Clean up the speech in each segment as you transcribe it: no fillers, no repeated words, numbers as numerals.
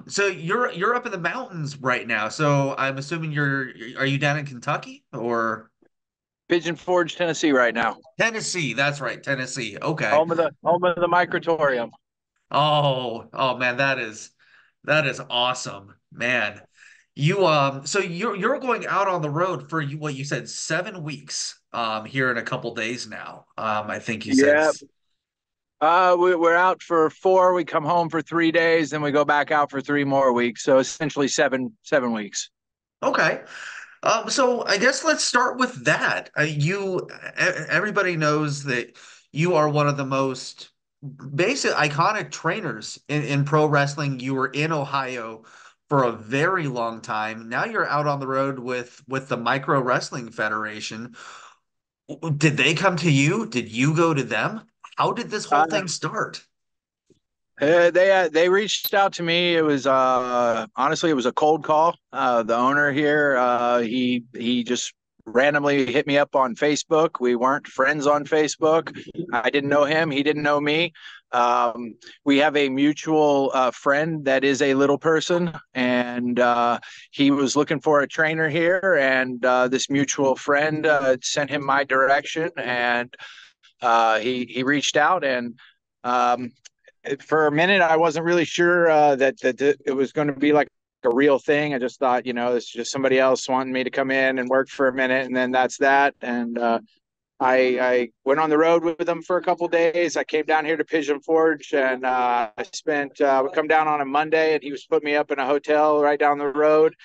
So you're up in the mountains right now. So I'm assuming are you down in Kentucky or Pigeon Forge, Tennessee, right now. Tennessee? That's right, Tennessee. Okay. Home of the microtorium. Oh man, that is awesome, man. You so you're going out on the road for what you said 7 weeks here in a couple days now. I think you said. Yeah. We're out for 4. We come home for 3 days, then we go back out for 3 more weeks. So essentially seven weeks. Okay. So I guess let's start with that. Everybody knows that you are one of the most basic, iconic trainers in pro wrestling. You were in Ohio for a very long time. Now you're out on the road with the Micro Wrestling Federation. Did they come to you? Did you go to them? How did this whole Uh, thing start? they reached out to me. It was honestly it was a cold call. The owner here, he just randomly hit me up on Facebook. We weren't friends on Facebook. I didn't know him. He didn't know me. Um, we have a mutual friend that is a little person, and he was looking for a trainer here. And this mutual friend sent him my direction, and he reached out and. Um, for a minute, I wasn't really sure that it was going to be like a real thing. I just thought, it's just somebody else wanting me to come in and work for a minute, and then that's that. And I went on the road with them for a couple of days. I came down here to Pigeon Forge, and I spent would come down on a Monday, and he was putting me up in a hotel right down the road.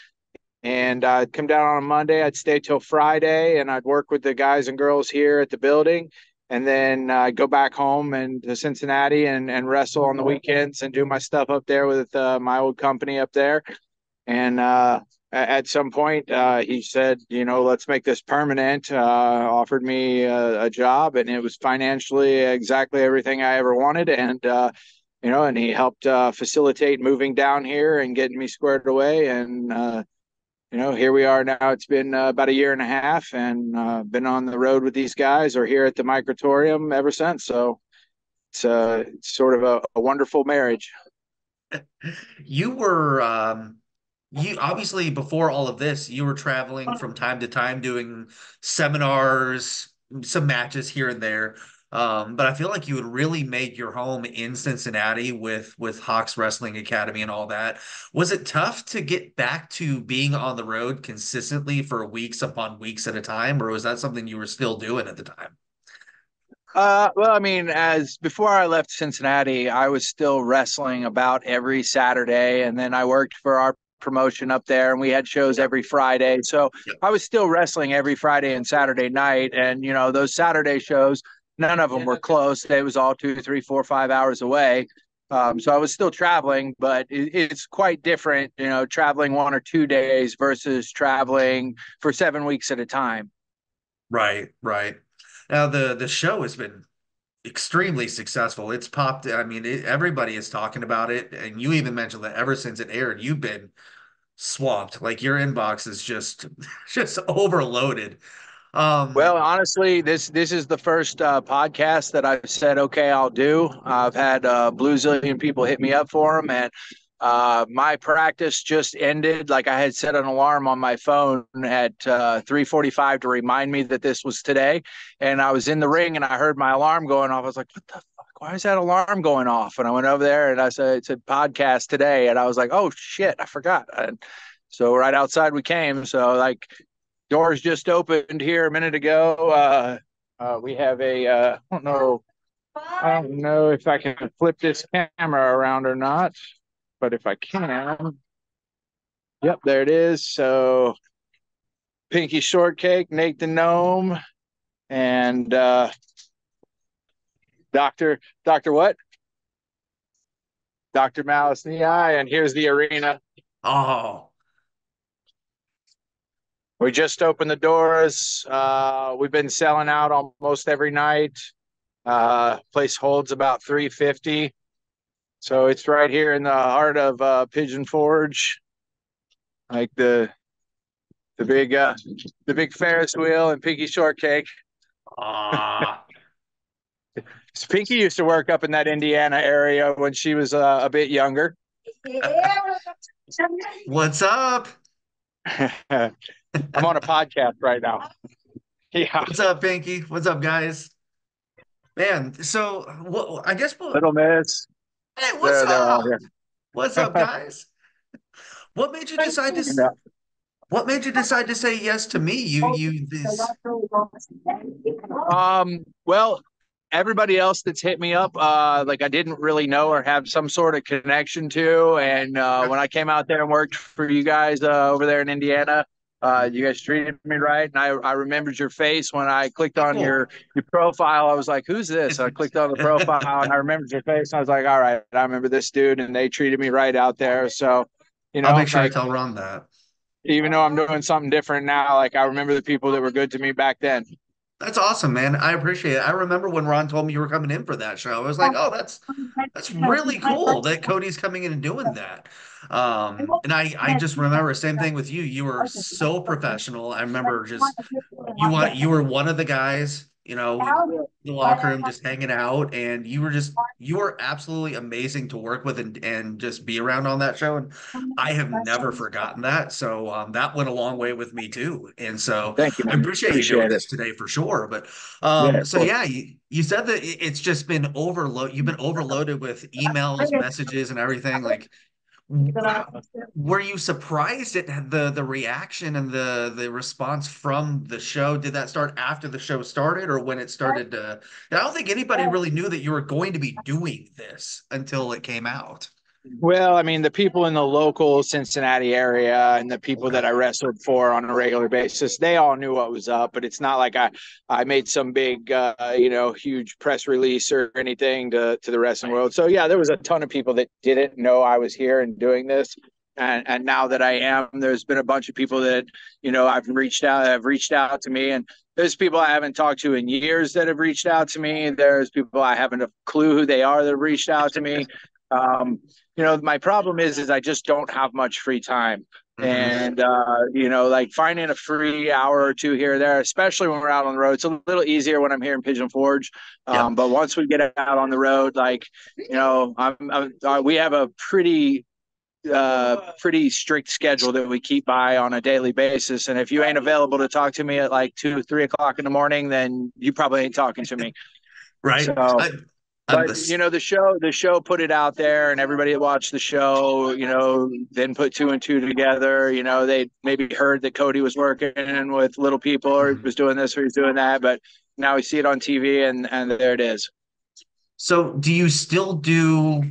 And I'd come down on a Monday, I'd stay till Friday, and I'd work with the guys and girls here at the building. And then I'd go back home and to Cincinnati and wrestle on the weekends and do my stuff up there with my old company up there. And at some point, he said, let's make this permanent. Offered me a job, and it was financially exactly everything I ever wanted. And he helped facilitate moving down here and getting me squared away. And here we are now. It's been about a year and a half, and been on the road with these guys, or here at the Microtorium ever since. So it's sort of a wonderful marriage. You were you obviously before all of this, you were traveling from time to time doing seminars, some matches here and there. But I feel like you had really made your home in Cincinnati with Hawks Wrestling Academy and all that. Was it tough to get back to being on the road consistently for weeks upon weeks at a time, or was that something you were still doing at the time? Well, I mean, as before I left Cincinnati, I was still wrestling about every Saturday, and then I worked for our promotion up there, and we had shows every Friday. So I was still wrestling every Friday and Saturday night, and those Saturday shows, none of them were close. They was all 2, 3, 4, 5 hours away. So I was still traveling, but it's quite different, traveling 1 or 2 days versus traveling for 7 weeks at a time. Right, right. Now the show has been extremely successful. It's popped. I mean, everybody is talking about it, and you even mentioned that ever since it aired, you've been swamped. Like your inbox is just just overloaded. Well, Um, honestly, this is the first podcast that I've said, okay, I'll do. I've had blue zillion people hit me up for them, and my practice just ended. Like I had set an alarm on my phone at 3:45 to remind me that this was today, and I was in the ring and I heard my alarm going off. I was like, "What the fuck? Why is that alarm going off?" And I went over there and I said, "It's a podcast today," and I was like, "Oh shit, I forgot." And so right outside we came. So like doors just opened here a minute ago. We have I don't know if I can flip this camera around or not, but if I can, yep, there it is. So Pinky Shortcake, Nate the Gnome, and Doctor what? Doctor Malice in the Eye, and here's the arena. oh, We just opened the doors. We've been selling out almost every night. Place holds about 350. So it's right here in the heart of Pigeon Forge, like the big uh, the big Ferris wheel and Pinky Shortcake. ah, Pinky used to work up in that Indiana area when she was a bit younger. What's up? I'm on a podcast right now. Yeah, What's up, Pinky? What's up, guys? Man, so I guess Little Miss. hey, what's They're all up? here. What's up, guys? What made you decide to Yeah. what made you decide to say yes to me? You this Well, everybody else that's hit me up, like I didn't really know or have some sort of connection to. And when I came out there and worked for you guys over there in Indiana, you guys treated me right. And I remembered your face when I clicked on cool. your profile. I was like, who's this? I clicked on the profile and I remembered your face. And I was like, all right, I remember this dude. And they treated me right out there. So, I'll make sure I like, tell Ron that. even though I'm doing something different now, like I remember the people that were good to me back then. That's awesome, man. I appreciate it. I remember when Ron told me you were coming in for that show. I was like, oh, that's really cool that Cody's coming in and doing that. And I just remember same thing with you. You were so professional. I remember just you were one of the guys, in the locker room just hanging out, and you were absolutely amazing to work with and just be around on that show. And I have never forgotten that. So that went a long way with me too. And so Thank you, I man. appreciate you doing Appreciate it. this today for sure. But Yeah, of so course. yeah, you said that it's just been overload. You've been overloaded with emails, messages, and everything. Like, were you surprised at the reaction and the response from the show? Did that start after the show started, or when it started to? I don't think anybody really knew that you were going to be doing this until it came out. Well, I mean, the people in the local Cincinnati area and the people that Okay. I wrestled for on a regular basis, they all knew what was up. But it's not like I made some big, huge press release or anything to the wrestling world. So yeah, there was a ton of people that didn't know I was here and doing this. And now that I am, there's been a bunch of people that have reached out to me, and there's people I haven't talked to in years that have reached out to me. There's people I haven't a clue who they are that have reached out to me. Um, my problem is I just don't have much free time. Hmm. And like finding a free hour or two here or there, especially when we're out on the road, it's a little easier when I'm here in Pigeon Forge. Yep. But once we get out on the road, like we have a pretty strict schedule that we keep by on a daily basis. And if you ain't available to talk to me at like 2, 3 o'clock in the morning, then you probably ain't talking to me. Right. So I'm but this. the show put it out there, and everybody that watched the show, then put two and two together. They maybe heard that Cody was working with little people, or Mhm. was doing this, or he's doing that. But now we see it on TV, and there it is. So, do you still do?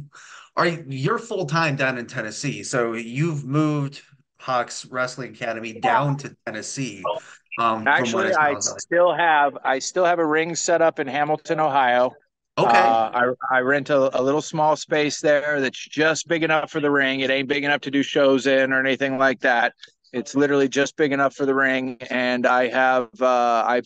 You're full time down in Tennessee? So you've moved Hawks Wrestling Academy down to Tennessee, from what Actually, it sounds like. I still have a ring set up in Hamilton, Ohio. Okay. I rent a little small space there that's just big enough for the ring. It ain't big enough to do shows in or anything like that. It's literally just big enough for the ring. And I have a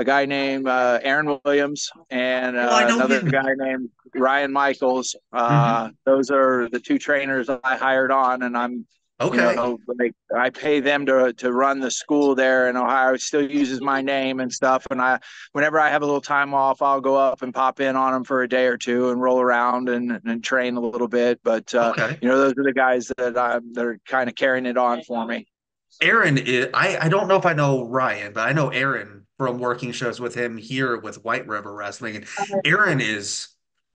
guy named Aaron Williams and Oh, I know another him. guy named Ryan Michaels. Hmm. Those are the two trainers I hired on, and Okay. like I pay them to run the school there in Ohio. It still uses my name and stuff. And whenever I have a little time off, I'll go up and pop in on them for a day or two and roll around and train a little bit. But Okay. those are the guys that are kind of carrying it on for me. Aaron is, I don't know if I know Ryan, but I know Aaron from working shows with him here with White River Wrestling. And Aaron is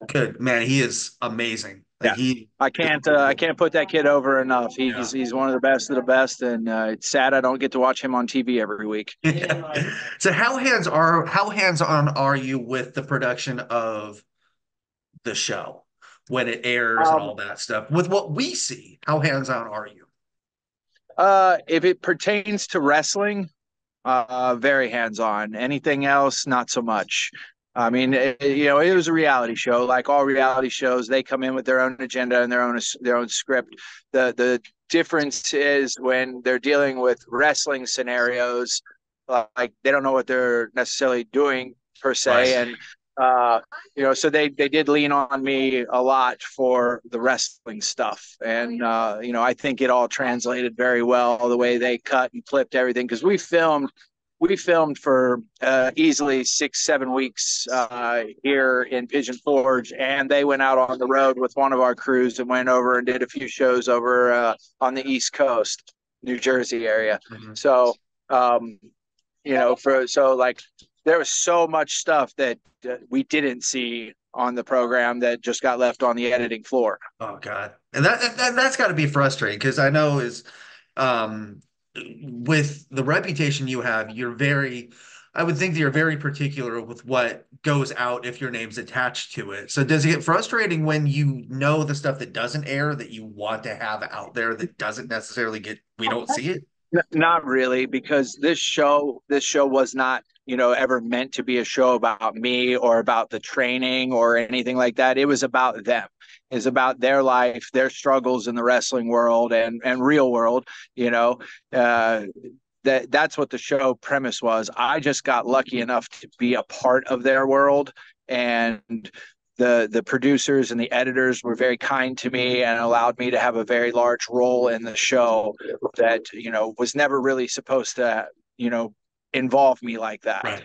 good, man. He is amazing. Like Yeah. he is I really can't put that kid over enough. good. He's one of the best of the best, and it's sad I don't get to watch him on TV every week. Yeah. So how hands-on are you with the production of the show when it airs and Um, all that stuff? With what we see, how hands-on are you? if it pertains to wrestling, very hands on. Anything else, not so much. I mean, it was a reality show. Like all reality shows, they come in with their own agenda and their own script. The difference is when they're dealing with wrestling scenarios, like they don't know what they're necessarily doing per Right. se, and so they did lean on me a lot for the wrestling stuff, and I think it all translated very well the way they cut and clipped everything because we filmed we filmed for easily 6, 7 weeks here in Pigeon Forge, and they went out on the road with one of our crews and went over and did a few shows over on the East Coast, New Jersey area. Mhm. So, um, like there was so much stuff that we didn't see on the program that just got left on the editing floor. Oh God. And that's got to be frustrating because I know is um with the reputation you have, I would think that you're very particular with what goes out if your name's attached to it. So does it get frustrating when you know the stuff that doesn't air that you want to have out there that doesn't necessarily we don't see it? Not really, because this show was not, ever meant to be a show about me or about the training or anything like that. It was about them. It's about their life, their struggles in the wrestling world and real world. You know, uh, that's what the show premise was. I just got lucky enough to be a part of their world, and the producers and the editors were very kind to me and allowed me to have a very large role in the show that was never really supposed to involve me like that. Right.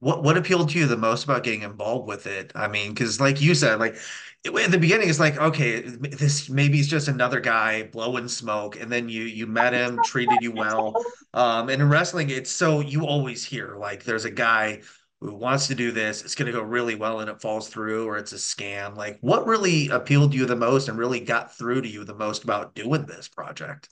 What appealed to you the most about getting involved with it? I mean, because like you said, like in the beginning, it's like, okay, this maybe he's just another guy blowing smoke, and then you met him, treated you well. And in wrestling, it's so you always hear like there's a guy who wants to do this, it's gonna go really well, and it falls through, or it's a scam. Like, what really appealed to you the most and really got through to you the most about doing this project?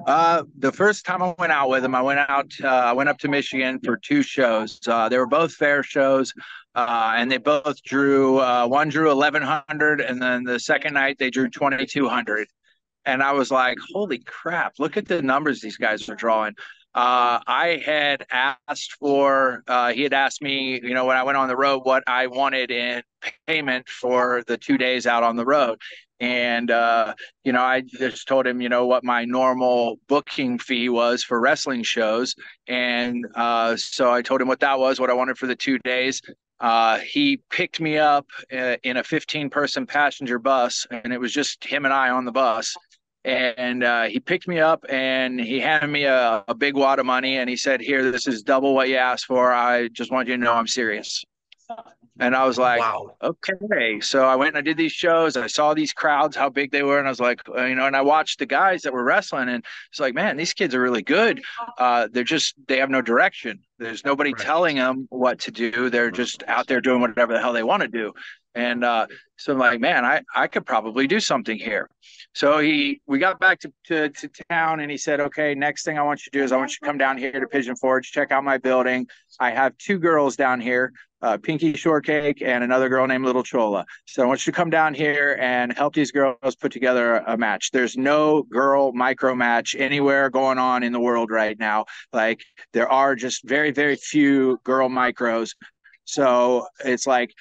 The first time I went out with him, I went up to Michigan for two shows. They were both fair shows, and they both drew. One drew 1,100, and then the second night they drew 2,200. And I was like, "Holy crap! Look at the numbers these guys are drawing." I had asked for. He had asked me, when I went on the road, what I wanted in payment for the 2 days out on the road. And I just told him, what my normal booking fee was for wrestling shows, and so I told him what that was, what I wanted for the 2 days. He picked me up in a 15-person passenger bus, and it was just him and I on the bus. And he picked me up and he handed me a big wad of money, and he said, "Here, this is double what you asked for. I just want you to know I'm serious." And I was like, Wow. okay. So I went and I did these shows. I saw these crowds, how big they were. And I was like, and I watched the guys that were wrestling. And it's like, man, these kids are really good. They have no direction. There's nobody Right. telling them what to do. They're just out there doing whatever the hell they want to do. And so I'm like, man, I could probably do something here. So we got back to town, and he said, okay, next thing I want you to do is I want you to come down here to Pigeon Forge, check out my building. I have two girls down here, Pinky Shortcake and another girl named Little Chola. So I want you to come down here and help these girls put together a match. There's no girl micro match anywhere going on in the world right now. Like, there are just very, very few girl micros. So it's like,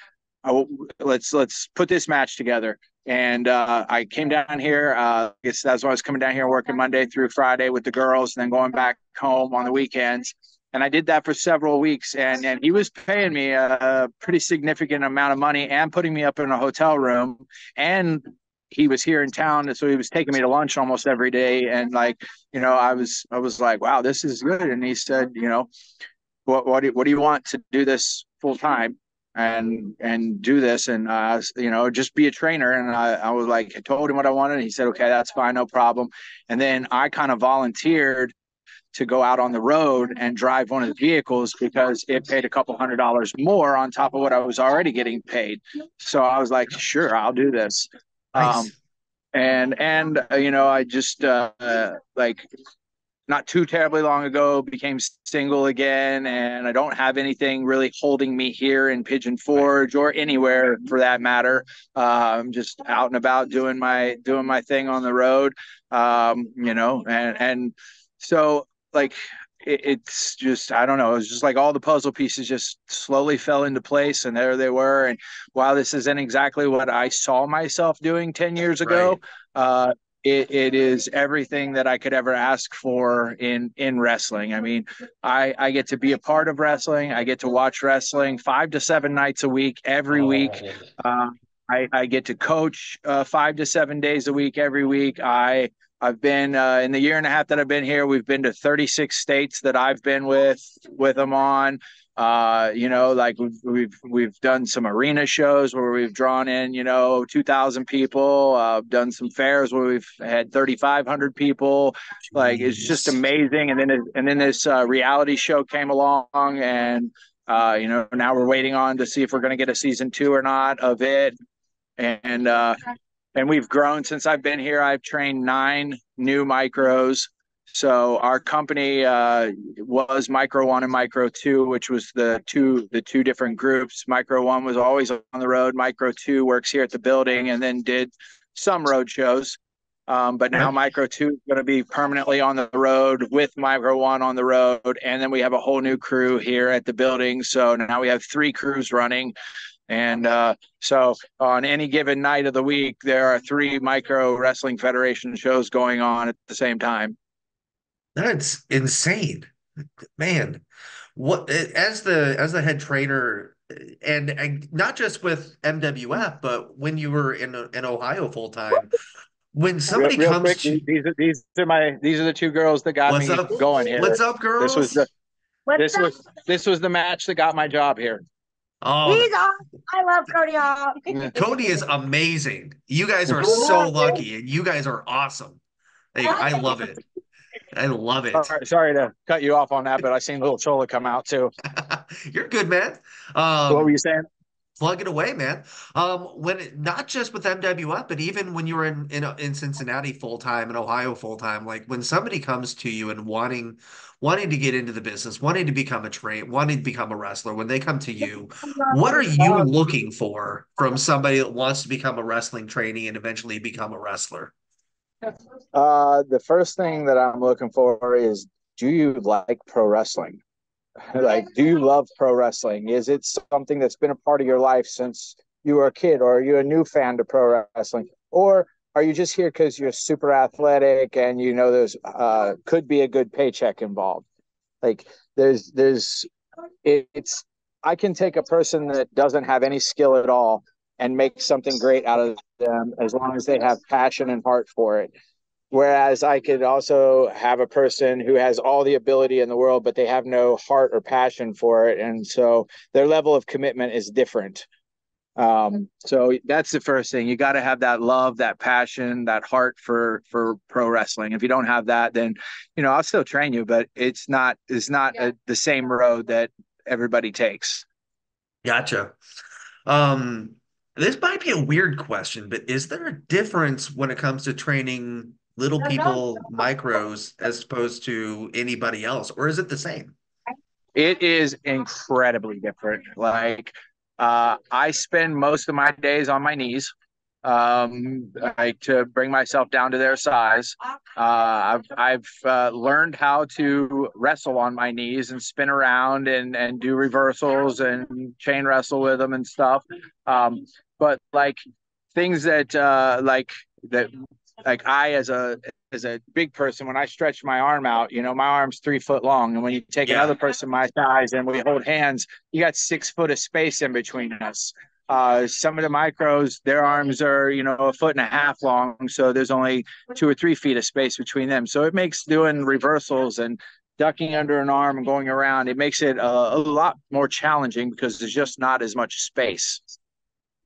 oh, let's put this match together. And I came down here. I guess that's why I was coming down here working Monday through Friday with the girls, and then going back home on the weekends. And I did that for several weeks, and he was paying me a pretty significant amount of money and putting me up in a hotel room. And he was here in town, so he was taking me to lunch almost every day. And like, I was like, wow, this is good. And he said, what do you want to do this full time and do this, and just be a trainer? And I was like, I told him what I wanted, and he said, okay, that's fine, no problem. And then I kind of volunteered to go out on the road and drive one of the vehicles because it paid a couple $100 more on top of what I was already getting paid. So I was like, sure, I'll do this. um Nice. I just like, not too terribly long ago, became single again, and I don't have anything really holding me here in Pigeon Right. Forge or anywhere for that matter. I'm just out and about doing my thing on the road. And so, like, it's just, I don't know. It's just like all the puzzle pieces just slowly fell into place, and there they were. And while this isn't exactly what I saw myself doing 10 years ago, Right. uh, it is everything that I could ever ask for in wrestling. I mean, I get to be a part of wrestling. I get to watch wrestling 5 to 7 nights a week, every week. Oh, Uh, I get to coach 5 to 7 days a week, every week. I've been in the year and a half that I've been here, we've been to 36 states that I've been with them on. Like we've done some arena shows where we've drawn in, 2,000 people. Done some fairs where we've had 3,500 people. Like it's just Jeez. amazing. And then this reality show came along, and now we're waiting on to see if we're going to get a season 2 or not of it. And and we've grown since I've been here. I've trained 9 new micros. So our company was Micro One and Micro Two, which was the two different groups. Micro One was always on the road. Micro Two works here at the building, and then did some road shows. But now Okay. Micro Two is going to be permanently on the road with Micro One on the road, and then we have a whole new crew here at the building. So now we have 3 crews running. And so on any given night of the week, there are 3 Micro Wrestling Federation shows going on at the same time. That's insane, man. What as the head trainer, and not just with MWF, but when you were in Ohio full time, when Real, somebody real comes quick, to these are the 2 girls that got what's me up, going what's here. up, This was the girls? this was the match that got my job here. Oh, He's awesome. I love Cody Hawk. Cody is amazing. You guys are so lucky, and you guys are awesome. Like, I love it. I love it. Sorry to cut you off on that, but I seen little Chola come out too. You're good, man. What were you saying? Plug it away, man. Not just with MWF, but even when you were in Cincinnati full time and Ohio full time, like when somebody comes to you and wanting to get into the business, wanting to become a wrestler, when they come to you, what are you looking for from somebody that wants to become a wrestling trainee and eventually become a wrestler? The first thing that I'm looking for is, do you like pro wrestling? Like, do you love pro wrestling? Is it something that's been a part of your life since you were a kid, or are you a new fan to pro wrestling? Or are you just here because you're super athletic and there's could be a good paycheck involved? Like, there's it's I can take a person that doesn't have any skill at all and make something great out of them as long as they have passion and heart for it. Whereas I could also have a person who has all the ability in the world, but they have no heart or passion for it. And so their level of commitment is different. So that's the first thing. You got to have that love, that passion, that heart for pro wrestling. If you don't have that, then, I'll still train you, but the same road that everybody takes. Gotcha. Um, this might be a weird question, but is there a difference when it comes to training little people micros as opposed to anybody else, or is it the same? It is incredibly different. Like, I spend most of my days on my knees, like to bring myself down to their size. I've learned how to wrestle on my knees and spin around and do reversals and chain wrestle with them and stuff. But like things that I as a big person, when I stretch my arm out, my arm's 3 foot long. And when you take Yeah. another person my size and we hold hands, you got 6 foot of space in between us. Some of the micros, their arms are, a foot and a half long. So there's only 2 or 3 feet of space between them. So it makes doing reversals and ducking under an arm and going around, it makes it a lot more challenging because there's just not as much space.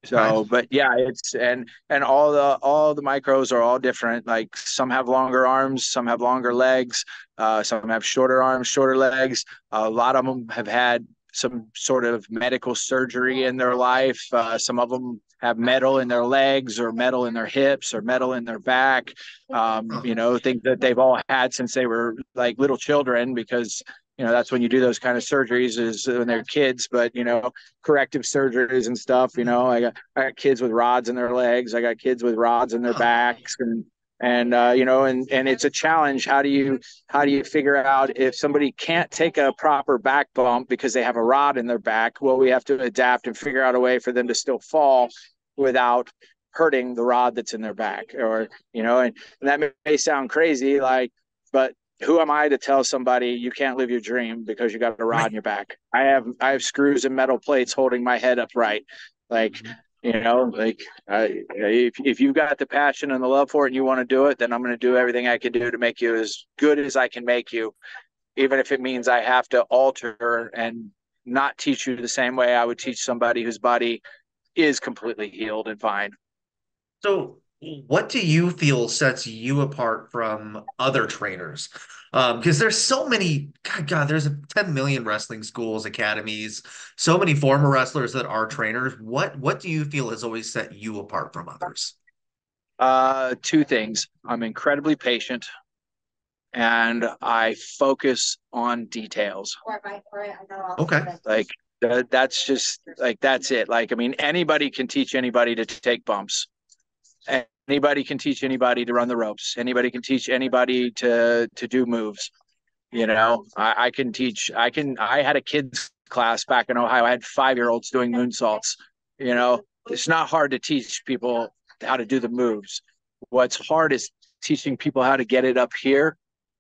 Okay. So, but yeah, and all the micros are all different. Like some have longer arms, some have longer legs, some have shorter arms, shorter legs. A lot of them have had some sort of medical surgery in their life. Some of them have metal in their legs or metal in their hips or metal in their back. Things that they've all had since they were like little children, because that's when you do those kind of surgeries is when they're kids. But corrective surgeries and stuff. I got kids with rods in their legs. I got kids with rods in their backs, and it's a challenge. How do you figure out if somebody can't take a proper back bump because they have a rod in their back? Well, we have to adapt and figure out a way for them to still fall without hurting the rod that's in their back. Or and that may sound crazy, but who am I to tell somebody you can't live your dream because you got a rod Right. in your back? I have screws and metal plates holding my head upright. Like, Like if you've got the passion and the love for it and you want to do it, then I'm going to do everything I can do to make you as good as I can make you, even if it means I have to alter and not teach you the same way I would teach somebody whose body is completely healed and fine. So, what do you feel sets you apart from other trainers? Because there's so many, God, there's 10 million wrestling schools, academies, so many former wrestlers that are trainers. What do you feel has always set you apart from others? Two things. I'm incredibly patient and I focus on details. Okay. Like that's just like that's it. Like I mean, anybody can teach anybody to take bumps. Anybody can teach anybody to run the ropes. Anybody can teach anybody to do moves. I can teach. I had a kids class back in Ohio. I had 5-year-olds doing moonsaults. It's not hard to teach people how to do the moves. What's hard is teaching people how to get it up here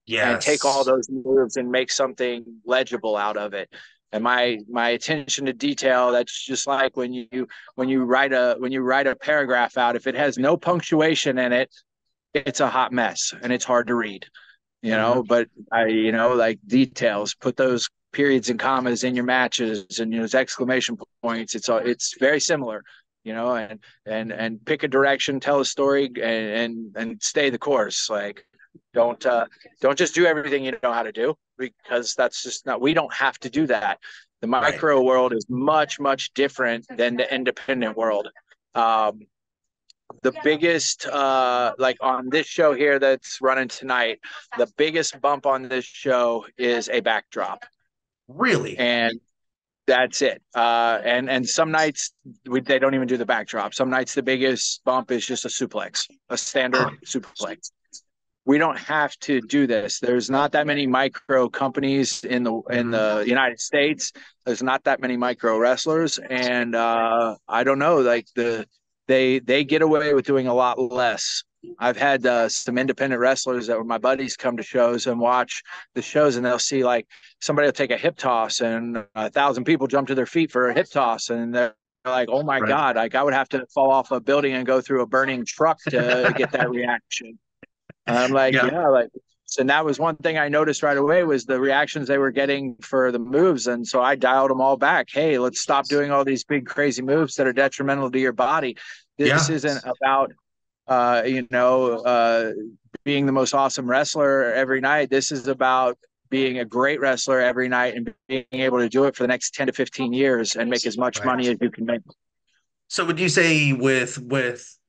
and take all Yes. those moves and make something legible out of it. And my attention to detail, that's just like when you write a paragraph out, if it has no punctuation in it, it's a hot mess and it's hard to read. Mhm. But like details, put those periods and commas in your matches and those exclamation points. It's very similar, and pick a direction, tell a story, and stay the course. Like don't uh, don't just do everything you know how to do, because that's just not. We don't have to do that. The Right. micro world is much much different than the independent world. Um, the biggest like on this show here that's running tonight, the biggest bump on this show is a backdrop, Really? and that's it. And some nights they don't even do the backdrop. Some nights the biggest bump is just a suplex, a Huh. standard suplex. We don't have to do this. There's not that many micro companies Mhm. in the United States. There's not that many micro wrestlers, and I don't know. Like they get away with doing a lot less. I've had some independent wrestlers that were my buddies come to shows and watch the shows, and they'll see like somebody will take a hip toss, and 1,000 people jump to their feet for a hip toss, and they're like, "Oh my Right. god! Like I would have to fall off a building and go through a burning truck to get that reaction." And I'm like, Yeah. yeah, like, and that was one thing I noticed right away was the reactions they were getting for the moves. And so I dialed them all back. Hey, let's stop doing all these big, crazy moves that are detrimental to your body. This Yeah. isn't about, uh, you know, uh, being the most awesome wrestler every night. This is about being a great wrestler every night and being able to do it for the next 10 to 15 years and make as much Right. money as you can make. So would you say with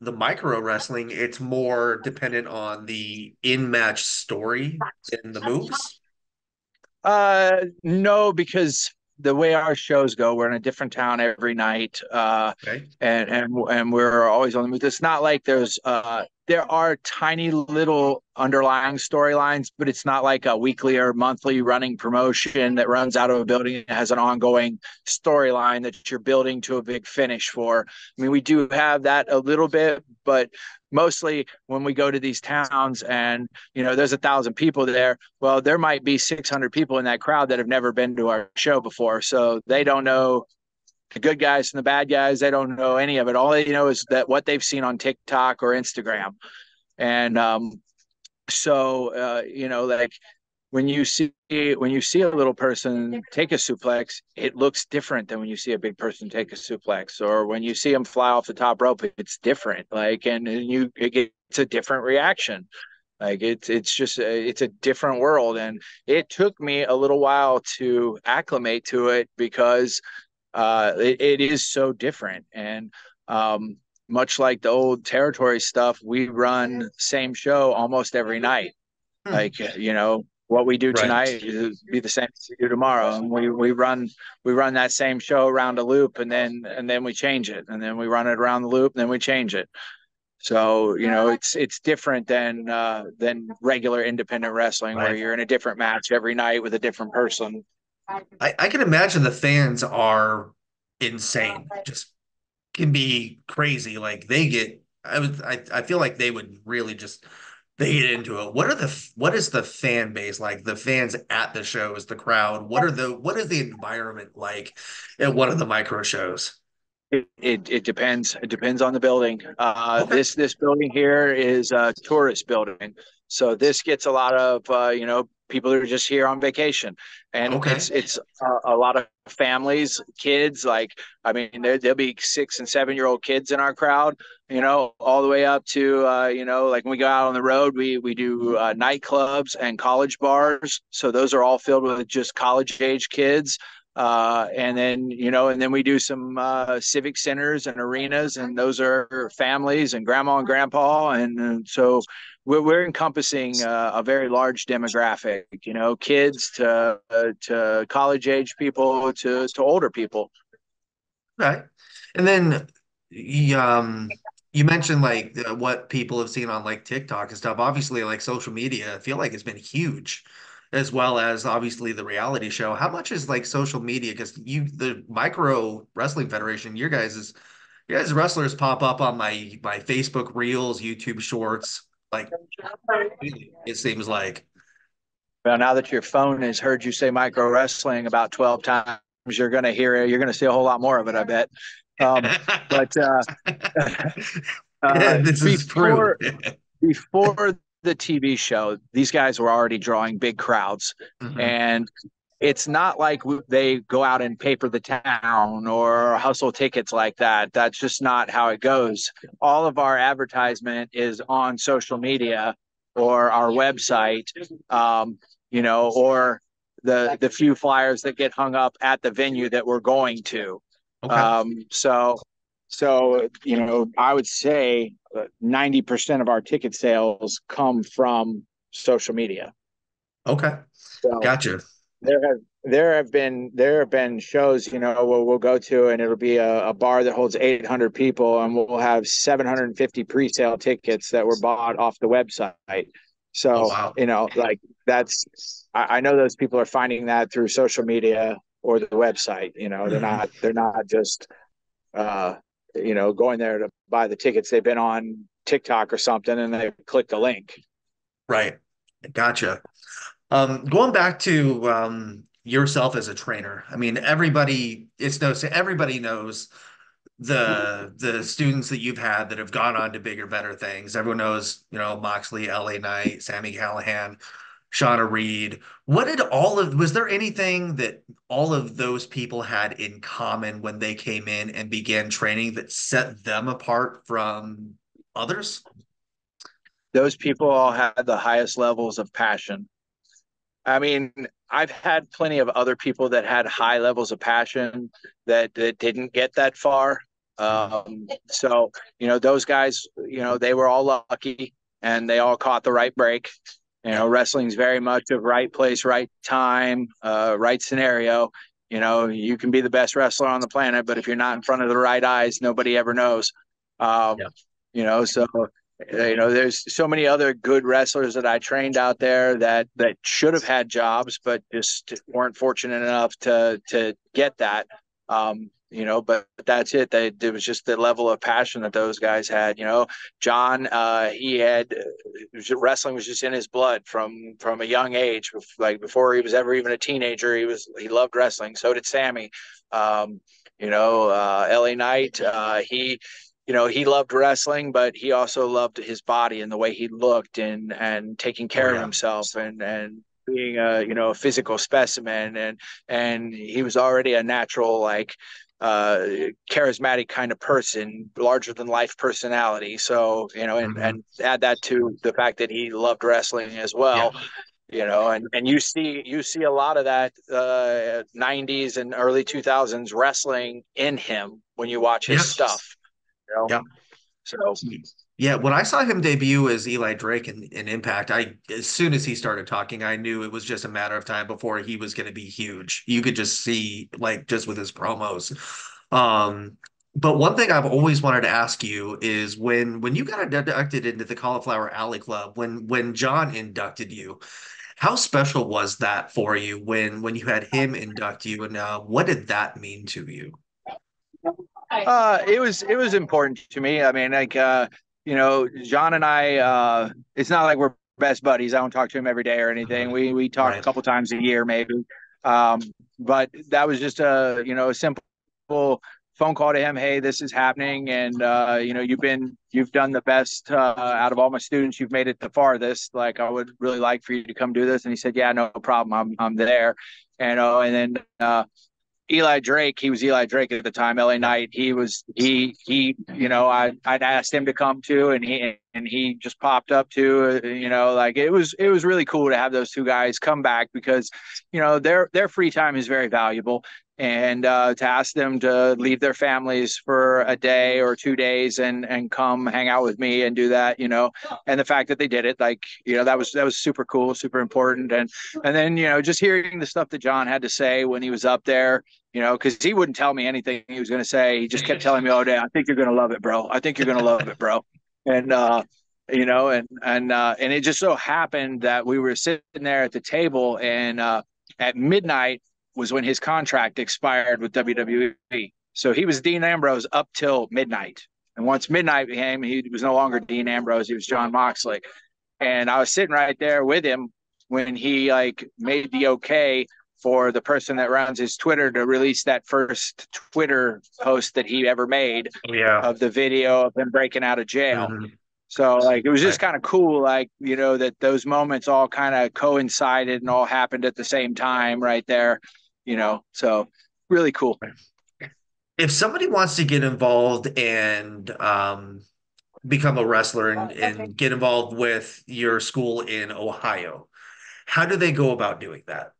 the micro wrestling, it's more dependent on the in-match story than the moves? No, because the way our shows go, we're in a different town every night, Okay. and we're always on the move. It's not like there are tiny little underlying storylines, but it's not like a weekly or monthly running promotion that runs out of a building and has an ongoing storyline that you're building to a big finish for. I mean, we do have that a little bit, but mostly when we go to these towns and there's 1,000 people there, well, there might be 600 people in that crowd that have never been to our show before, so they don't know the good guys from the bad guys. They don't know any of it. All they know is that what they've seen on TikTok or Instagram. And like when you see a little person take a suplex, it looks different than when you see a big person take a suplex, or when you see them fly off the top rope, it's different. Like, and it's a different reaction. Like it's a different world, and it took me a little while to acclimate to it because it is so different. And much like the old territory stuff, we run same show almost every night. Hmm. Like what we do Right. tonight is be the same as we do tomorrow, and we run that same show around a loop, and then we change it, and then we run it around the loop, and then we change it. So it's different than regular independent wrestling where Right. you're in a different match every night with a different person. I can imagine the fans are insane. Just can be crazy. Like they get I feel like they would really just they get into it. What is the fan base like? The fans at the shows, the crowd. What is the environment like at one of the micro shows? It depends. It depends on the building. Okay. This building here is a tourist building, so this gets a lot of people who are just here on vacation, and Okay. it's a lot of families, kids. Like I mean, there'll be 6 and 7 year old kids in our crowd. All the way up to like when we go out on the road, we do nightclubs and college bars. So those are all filled with just college age kids. And then we do some civic centers and arenas, and those are families and grandma and grandpa, and so we're encompassing a very large demographic. Kids to college age people to older people. Right. And then you mentioned like what people have seen on like TikTok and stuff. Obviously, like social media, I feel like it's been huge, as well as obviously the reality show. How much is like social media? Because the Micro Wrestling Federation, your guys wrestlers pop up on my Facebook Reels, YouTube Shorts, like really, it seems like. Well, now that your phone has heard you say micro wrestling about 12 times, you're going to see a whole lot more of it, I bet. But This is true. before the TV show, these guys were already drawing big crowds, Mhm. and it's not like they go out and paper the town or hustle tickets like that. That's just not how it goes. All of our advertisement is on social media or our website, or the few flyers that get hung up at the venue that we're going to. Okay. So I would say 90% of our ticket sales come from social media. Okay. So Gotcha. there have been shows, where we'll go to, and it'll be a bar that holds 800 people, and we'll have 750 pre-sale tickets that were bought off the website. Oh So wow. like I know those people are finding that through social media or the website. They're not just going there to buy the tickets. They've been on TikTok or something, and they clicked a link. Right. Gotcha. Going back to yourself as a trainer. I mean, everybody knows the students that you've had that have gone on to bigger, better things. Everyone knows, Moxley, LA Knight, Sami Callihan, Shauna Reed. Was there anything that all of those people had in common when they came in and began training that set them apart from others? Those people all had the highest levels of passion. I mean, I've had plenty of other people that had high levels of passion that didn't get that far. Mhm. So those guys, they were all lucky, and they all caught the right break. Yep. Wrestling's very much of right place, right time, right scenario. You can be the best wrestler on the planet, but if you're not in front of the right eyes, nobody ever knows. Um, Yep. so there's so many other good wrestlers that I trained out there that should have had jobs, but just weren't fortunate enough to get that. But that's it. It was just the level of passion that those guys had. Jon, he had wrestling was just in his blood from a young age. Like before he was ever even a teenager, he loved wrestling. So did Sami. LA Knight, he loved wrestling, but he also loved his body and the way he looked, and taking Oh care of yeah. himself, and being a physical specimen, and he was already a natural, like charismatic kind of person, larger than life personality. So Mhm. and add that to the fact that he loved wrestling as Yeah. well. And you see a lot of that 90s and early 2000s wrestling in him when you watch his Yeah. stuff. you know Yeah. so Yeah, when I saw him debut as Eli Drake in Impact, as soon as he started talking, I knew it was just a matter of time before he was going to be huge. You could just see, like, just with his promos. Um, but one thing I've always wanted to ask you is when you got inducted into the Cauliflower Alley Club, when John inducted you, how special was that for you when you had him induct you, and what did that mean to you? it was important to me. I mean, like John and I, it's not like we're best buddies. I don't talk to him every day or anything. Mhm. We talk a Right. couple times a year maybe. Um, but that was just a simple phone call to him, hey, this is happening, and you've done the best out of all my students. You've made it the farthest. Like, I would really like for you to come do this. And he said, yeah, no problem. I'm there. And then Eli Drake, he was Eli Drake at the time, LA Yeah. Knight. I'd asked him to come too, and he just popped up too. Like, it was really cool to have those two guys come back, because, their free time is very valuable. And to ask them to leave their families for a day or 2 days and come hang out with me and do that, and the fact that they did it, like, that was super cool, super important. And then, just hearing the stuff that Jon had to say when he was up there, because he wouldn't tell me anything he was going to say. He just kept telling me all day, I think you're going to love it, bro. I think you're going to love it, bro. And, and it just so happened that we were sitting there at the table, and at midnight was when his contract expired with WWE. So he was Dean Ambrose up till midnight. And once midnight came, he was no longer Dean Ambrose. He was Jon Moxley. And I was sitting right there with him when he made the okay for the person that runs his Twitter to release that first Twitter post that he ever made Yeah. of the video of him breaking out of jail. Mm-hmm. So it was just Right. kind of cool, that those moments all kind of coincided and all happened at the same time right there, so really cool. If somebody wants to get involved and become a wrestler and get involved with your school in Ohio, how do they go about doing that?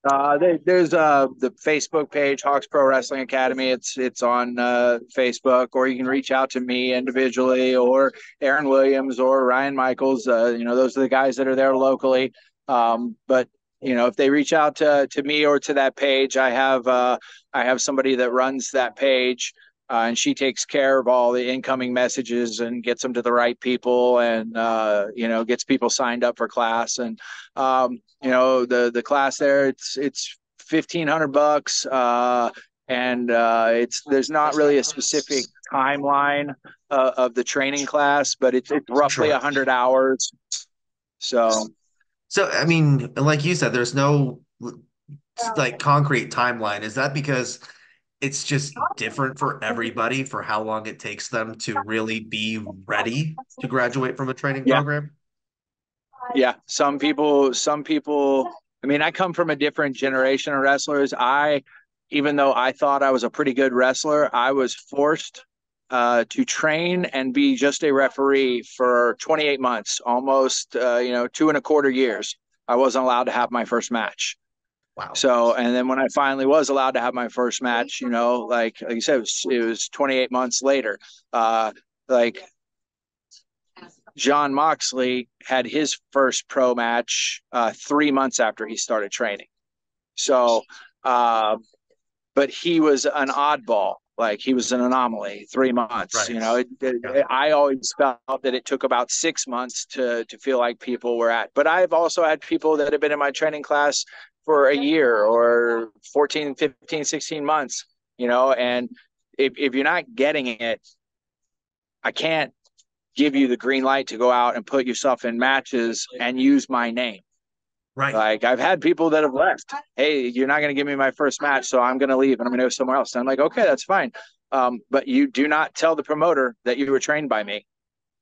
There's the Facebook page, Hawks Pro Wrestling Academy. It's on Facebook, or you can reach out to me individually, or Aaron Williams, or Ryan Michaels. Those are the guys that are there locally. But if they reach out to me or to that page, I have somebody that runs that page. And she takes care of all the incoming messages and gets them to the right people, and gets people signed up for class. And the class there, it's $1,500, and there's not really a specific timeline of the training class, but it's roughly Sure. 100 hours. So I mean, like you said, there's no concrete timeline. Is that because it's just different for everybody for how long it takes them to really be ready to graduate from a training yeah, program? yeah. Some people. I mean, I come from a different generation of wrestlers. Even though I thought I was a pretty good wrestler, I was forced to train and be just a referee for 28 months, almost 2.25 years. I wasn't allowed to have my first match. Wow. So, and then when I finally was allowed to have my first match, like you said, it was 28 months later. Like Jon Moxley had his first pro match 3 months after he started training. So, but he was an oddball. Like, he was an anomaly. 3 months. Right. Yeah. I always felt that it took about 6 months to feel like people were at. But I've also had people that have been in my training class for a year or 14, 15, 16 months. And if you're not getting it, I can't give you the green light to go out and put yourself in matches and use my name. Right. Like, I've had people that have left. Hey, you're not going to give me my first match, so I'm going to leave and I'm going to go somewhere else. And I'm like, okay, that's fine. But you do not tell the promoter that you were trained by me.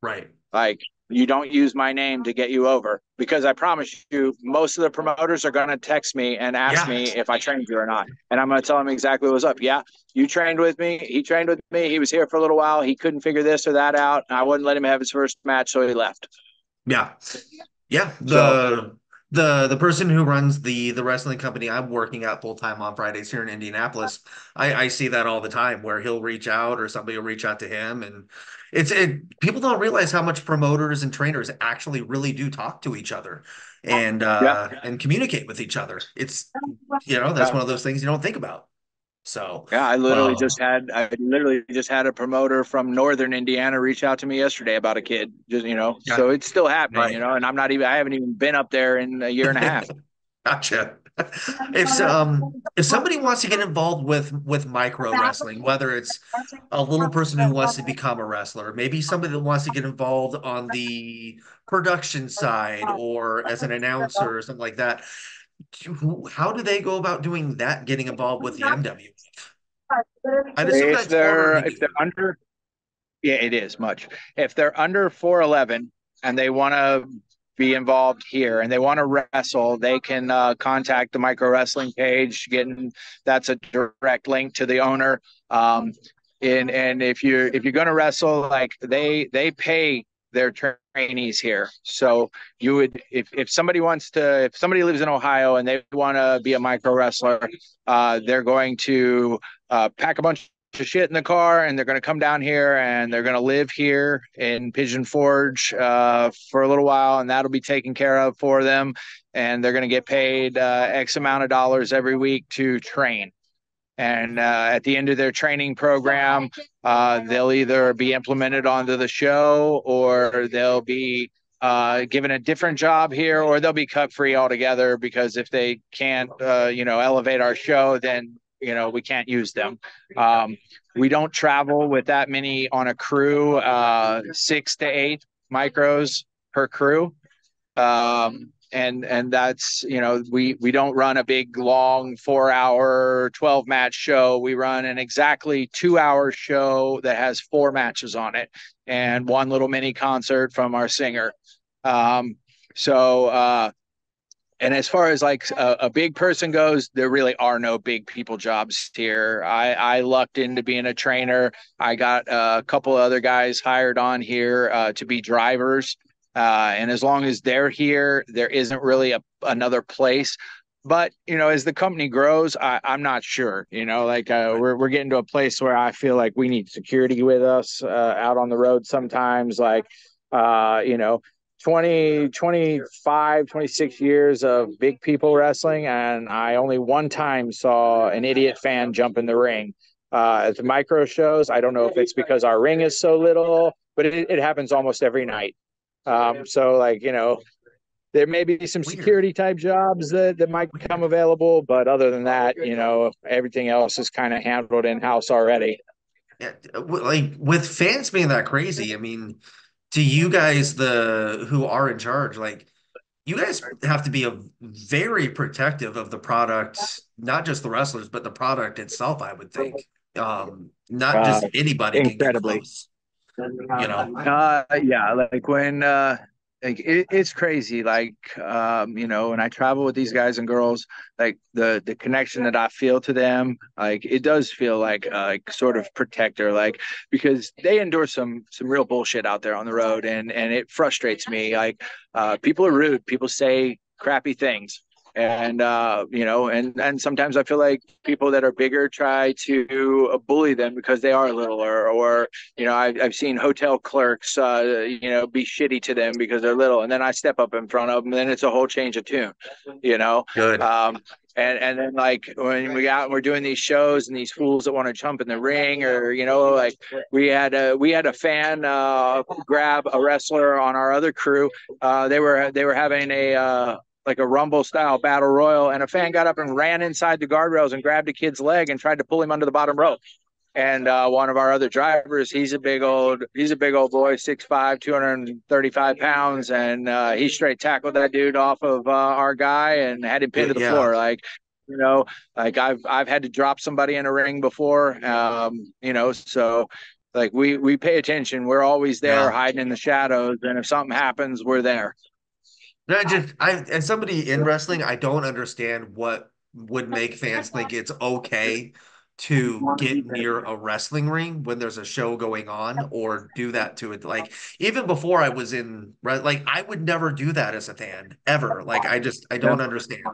Right. Like, you don't use my name to get you over, because I promise you, most of the promoters are going to text me and ask Yeah. me if I trained you or not. And I'm going to tell them exactly what was up. Yeah, you trained with me. He trained with me. He was here for a little while. He couldn't figure this or that out. And I wouldn't let him have his first match, so he left. Yeah. Yeah. So The person who runs the wrestling company I'm working at full time on Fridays here in Indianapolis, I see that all the time where he'll reach out or somebody will reach out to him, and people don't realize how much promoters and trainers actually really do talk to each other yeah, and communicate with each other. It's that's yeah. one of those things you don't think about. So Yeah, I uh literally just had a promoter from Northern Indiana reach out to me yesterday about a kid. Just, yeah, so it's still happening, right. and I haven't even been up there in a year and a half. Gotcha. If somebody wants to get involved with micro wrestling, whether it's a little person who wants to become a wrestler, maybe somebody that wants to get involved on the production side or as an announcer or something like that, how do they go about doing that, getting involved with the MW? I'd assume that's harder to If they're do. under, yeah, it is much. If they're under 4'11" and they want to be involved here and they want to wrestle, they can contact the micro wrestling page. Getting That's a direct link to the owner. And if you're going to wrestle, like they pay their trainees here. So you would, if somebody wants to, if somebody lives in Ohio and they want to be a micro wrestler, they're going to pack a bunch of shit in the car and they're going to come down here and they're going to live here in Pigeon Forge for a little while, and that'll be taken care of for them. And they're going to get paid X amount of dollars every week to train. And at the end of their training program, they'll either be implemented onto the show or they'll be given a different job here, or they'll be cut free altogether, because if they can't, elevate our show, then, we can't use them. We don't travel with that many on a crew, 6 to 8 micros per crew. And that's, we don't run a big long 4-hour 12 match show. We run an exactly 2-hour show that has 4 matches on it and one little mini concert from our singer. So and as far as like a big person goes, there really are no big people jobs here. I lucked into being a trainer. I got a couple of other guys hired on here to be drivers. And as long as they're here, there isn't really another place. But, as the company grows, I'm not sure, we're getting to a place where I feel like we need security with us out on the road sometimes, like, 20, 25, 26 years of big people wrestling. And I only one time saw an idiot fan jump in the ring at the micro shows. I don't know if it's because our ring is so little, but it happens almost every night. So like, there may be some Weird. security type jobs that might become available, but other than that, everything else is kind of handled in house already. Yeah, like with fans being that crazy, I mean, to you guys, the who are in charge, like you guys have to be a very protective of the product, not just the wrestlers, but the product itself, I would think. Not Uh, just anybody can get Incredibly. close, you know. Yeah, like when like it's crazy. Like when I travel with these guys and girls, like the connection that I feel to them, like it does feel like sort of protector, like because they endure some real bullshit out there on the road, and it frustrates me. Like people are rude, people say crappy things. And and sometimes I feel like people that are bigger try to bully them because they are littler, or I've seen hotel clerks, be shitty to them because they're little, and then I step up in front of them, and then it's a whole change of tune, you know. Good. And then like when we out and we're doing these shows and these fools that want to jump in the ring, or like we had a fan grab a wrestler on our other crew. They were having a like a Rumble style battle royal, and a fan got up and ran inside the guardrails and grabbed a kid's leg and tried to pull him under the bottom rope. And one of our other drivers, he's a big old boy, 6'5", 235 pounds, and he straight tackled that dude off of our guy and had him pinned to the Yeah. floor. Like, like I've had to drop somebody in a ring before, so like we pay attention. We're always there, Yeah. hiding in the shadows, and if something happens, we're there. No, as somebody in wrestling, I don't understand what would make fans think it's okay to get near a wrestling ring when there's a show going on or do that to it. Like even before I was like I would never do that as a fan ever. Like I don't understand,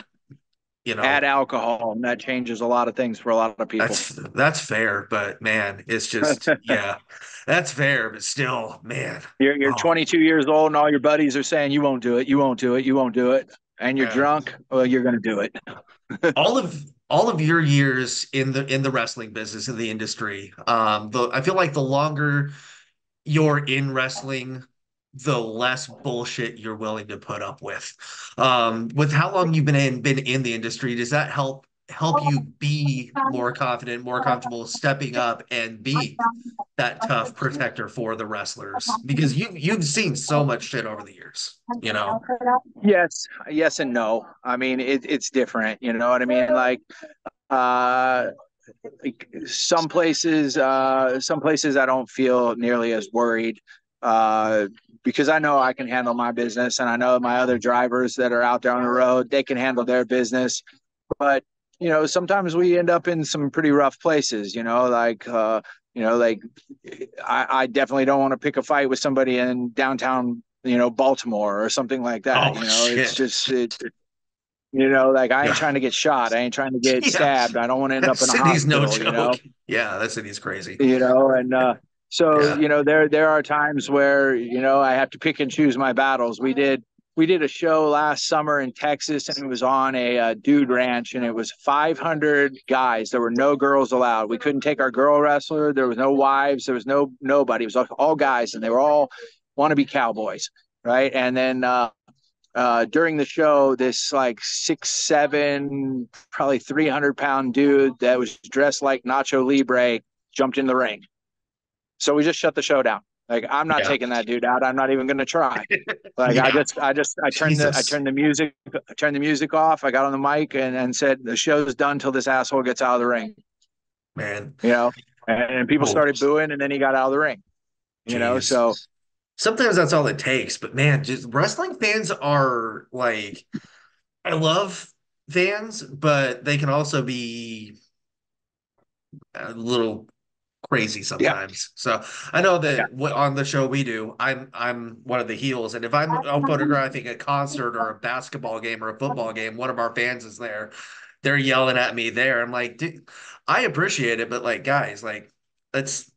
you Add know. alcohol, and that changes a lot of things for a lot of people. That's fair, but man, it's just yeah, that's fair, but still, man. You're Oh, 22 years old, and all your buddies are saying you won't do it, you won't do it, you won't do it, and you're man. drunk. Well, you're going to do it. All of your years in the wrestling business in the industry, the I feel like the longer you're in wrestling, the less bullshit you're willing to put up with. With how long you've been in the industry, does that help you be more confident, more comfortable stepping up and be that tough protector for the wrestlers? Because you've seen so much shit over the years, you know? Yes and no. I mean, it's different. You know what I mean? Like, uh, like some places I don't feel nearly as worried because I know I can handle my business, and I know my other drivers that are out there on the road, they can handle their business. But sometimes we end up in some pretty rough places. Like I definitely don't want to pick a fight with somebody in downtown, Baltimore or something like that. Oh It's shit. just like I ain't Yeah. trying to get shot. I ain't trying to get Yeah. stabbed. I don't want to end That up in a city's no hospital. joke. Yeah, that city's crazy. And so Yeah. there are times where I have to pick and choose my battles. We did a show last summer in Texas, and it was on a dude ranch, and it was 500 guys. There were no girls allowed. We couldn't take our girl wrestler. There was no wives. There was nobody. It was all guys, and they were all wannabe cowboys, right? And then during the show, this like 6'7", probably 300-pound dude that was dressed like Nacho Libre jumped in the ring. So we just shut the show down. Like, I'm not Yeah. taking that dude out. I'm not even going to try. Like, I Yeah. just, I just, I Jesus, turned the music off. I got on the mic and said, the show's done till this asshole gets out of the ring, man. you know? And people Oh, started booing, and then he got out of the ring, jeez. So Sometimes that's all it takes. But man, just wrestling fans are like, I love fans, but they can also be a little crazy yeah, sometimes. So I know yeah, that on the show we do, I'm one of the heels, and if I'm out photographing a concert or a basketball game or a football game, one of our fans is there, they're yelling at me there. I'm like, dude, I appreciate it, but like, guys, like, let's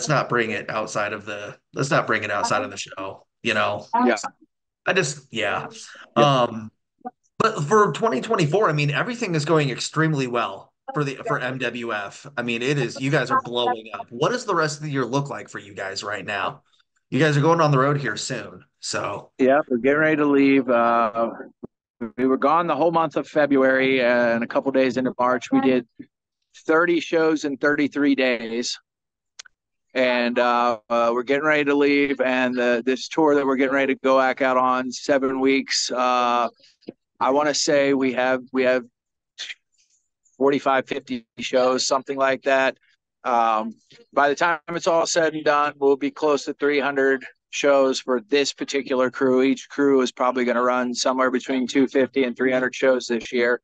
not bring it outside of the let's not bring it outside of the show. yeah, I just yeah. yeah. Um, but for 2024, I mean, everything is going extremely well for MWF. I mean, it is, you guys are blowing up. What does the rest of the year look like for you guys right now? You guys are going on the road here soon. So, Yeah, we're getting ready to leave. We were gone the whole month of February, and a couple days into March, we did 30 shows in 33 days. And we're getting ready to leave. And this tour that we're getting ready to go back out on 7 weeks, I want to say we have 45, 50 shows, something like that. By the time it's all said and done, we'll be close to 300 shows for this particular crew. Each crew is probably going to run somewhere between 250 and 300 shows this year.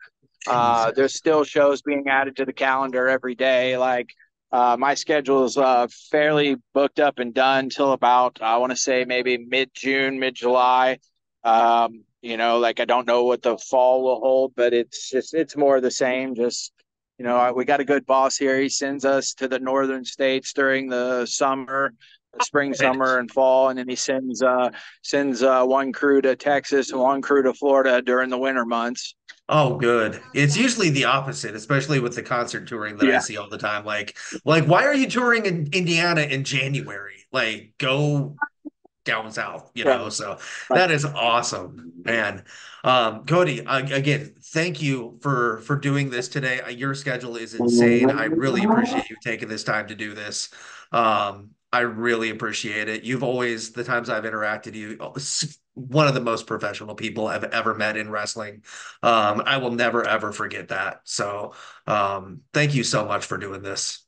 jeez. There's still shows being added to the calendar every day. Like my schedule is fairly booked up and done till about, I want to say, maybe mid-June, mid-July. Like I don't know what the fall will hold, but it's more of the same. Just we got a good boss here. He sends us to the northern states during the summer, spring, summer, and fall, and then he sends one crew to Texas and one crew to Florida during the winter months. Oh, good. It's usually the opposite, especially with the concert touring that I Yeah, see all the time. Like, why are you touring in Indiana in January? Like, go down south, right, So right. that is awesome, man. Cody, again, thank you for doing this today. Your schedule is insane. I really appreciate you taking this time to do this. I really appreciate it. You've always, the times I've interacted you, one of the most professional people I've ever met in wrestling. I will never ever forget that. So, thank you so much for doing this.